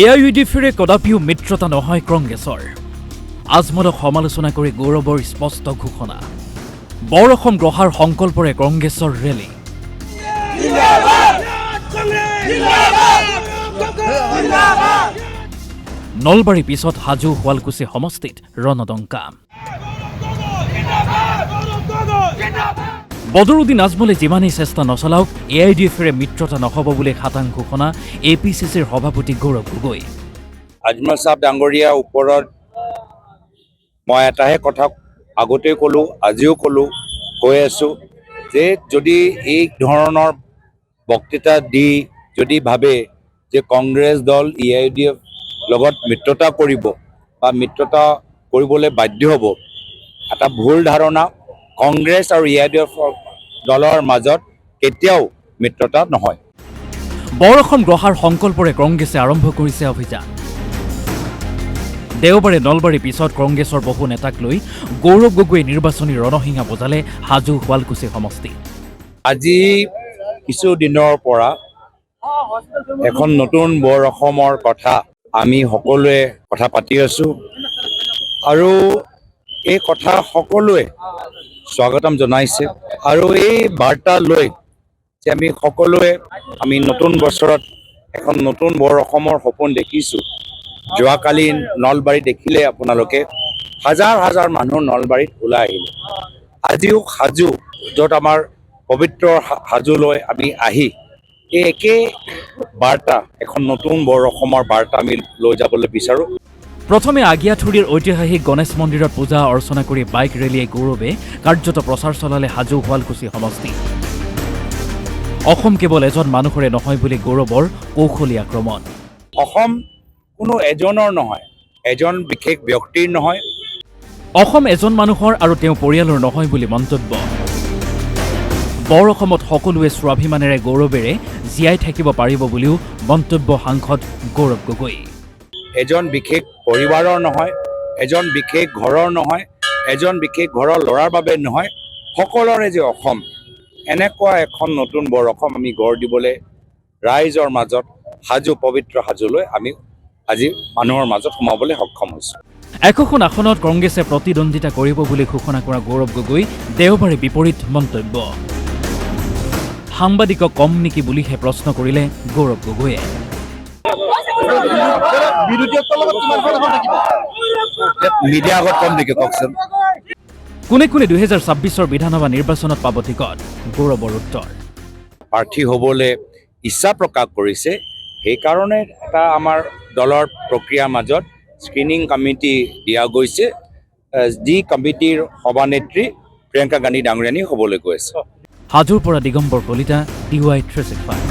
AIUDFৰে কদাপিও মিত্ৰতা নহয় কংগ্ৰেছৰ। আজমলক সমালোচনা কৰি গৌৰৱৰ স্পষ্ট ঘোষণা। বৰ অসম গ্ৰহাৰ সংকল্পৰে কংগ্ৰেছৰ ৰেলী। নলবাৰী পিছত হাজো শুৱালকুছি সমষ্টিত ৰণদংকা। বদৰুদ্দিন আজমলে যিমানেই চেষ্টা নচলাওক AIUDFৰে মিত্ৰতা নহ'ব বুলি খাটাং ঘোষণা APCCৰ সভাপতি গৌৰৱ গগৈ। আজমল সাহেব ডাঙৰীয়াৰ ওপৰত মই এটাহে কথা আগতেই ক'লোঁ, আজিও ক'লোঁ, কৈ আছোঁ যে যদি এই ধৰণৰ বক্তৃতা দি যদি ভাবে যে কংগ্ৰেছ দল AIUDF লগত মিত্ৰতা কৰিব বা মিত্ৰতা কৰিবলৈ বাধ্য হ'ব, এটা ভুল ধাৰণা। কংগ্ৰেছ আৰু AIUDF দলৰ মাজত কেতিয়াও মিত্ৰতা নহয়। বৰ অসম গ্ৰহাৰ সংকল্পৰে কংগ্ৰেছে আৰম্ভ কৰিছে অভিযান। দেওবাৰে নলবাৰীৰ পিছত কংগ্ৰেছৰ বহু নেতাক লৈ গৌৰৱ গগৈয়ে নিৰ্বাচনী ৰণসিঙা বজালে হাজো শুৱালকুছি সমষ্টি। আজি কিছুদিনৰ পৰা এখন নতুন বৰ অসমৰ কথা আমি সকলোৱে কথা পাতি আছোঁ আৰু এই কথা সকলোৱে স্বাগতম জনাইছে আৰু এই বাৰ্তা লৈ যে আমি সকলোৱে আমি নতুন বছৰত এখন নতুন বৰ অসমৰ সপোন দেখিছোঁ। যোৱাকালি নলবাৰী দেখিলে আপোনালোকে হাজাৰ হাজাৰ মানুহ নলবাৰীত ওলাই আহিলে। আজিও হাজো, য'ত আমাৰ পবিত্ৰ হাজোলৈ আমি আহি এই একে বাৰ্তা, এখন নতুন বৰ অসমৰ বাৰ্তা আমি লৈ যাবলৈ বিচাৰোঁ। প্ৰথমে আগিয়াথুৰিৰ ঐতিহাসিক গণেশ মন্দিৰত পূজা অৰ্চনা কৰি বাইক ৰেলীয়ে গৌৰৱে কাৰ্যত প্ৰচাৰ চলালে হাজো শুৱালকুছি সমষ্টি। অসম কেৱল এজন মানুহৰে নহয় বুলি গৌৰৱৰ কৌশলী আক্ৰমণ। অসম কোনো এজনৰ নহয়, এজন বিশেষ ব্যক্তিৰ নহয়। অসম এজন মানুহৰ আৰু তেওঁ পৰিয়ালৰ নহয় বুলি মন্তব্য। বৰ অসমত সকলোৱে স্বাভিমানেৰে গৌৰৱেৰে জীয়াই থাকিব পাৰিব বুলিও মন্তব্য সাংসদ গৌৰৱ গগৈ। এজন বিশেষ পৰিবাৰৰ নহয়, এজন বিশেষ ঘৰৰ নহয়, এজন বিশেষ ঘৰৰ ল'ৰাৰ বাবে নহয়, সকলোৰে যে অসম, এনেকুৱা এখন নতুন বৰ অসম আমি গঢ় দিবলৈ ৰাইজৰ মাজত হাজো, পবিত্ৰ হাজোলৈ আমি আজি মানুহৰ মাজত সোমাবলৈ সক্ষম হৈছোঁ। একোখন আসনত কংগ্ৰেছে প্ৰতিদ্বন্দ্বিতা কৰিব বুলি ঘোষণা কৰা গৌৰৱ গগৈ দেওবাৰে বিপৰীত মন্তব্য। সাংবাদিকক কম নেকি বুলিহে প্ৰশ্ন কৰিলে গৌৰৱ গগৈয়ে। মিডিয়া আগত কম নেকি কওকচোন? কোনে কোনে 2026 বিধানসভা নিৰ্বাচনত পাব টিকট? গৌৰৱৰ উত্তৰ। প্ৰাৰ্থী হ'বলৈ ইচ্ছা প্ৰকাশ কৰিছে, সেইকাৰণে এটা আমাৰ দলৰ প্ৰক্ৰিয়াৰ মাজত স্ক্ৰিনিং কমিটি দিয়া গৈছে, যি কমিটিৰ সভানেত্ৰী প্ৰিয়ংকা গান্ধী ডাঙৰীয়ানী হ'বলৈ গৈ আছে। হাজোৰ পৰা দিগম্বৰ কলিতা, DY 365।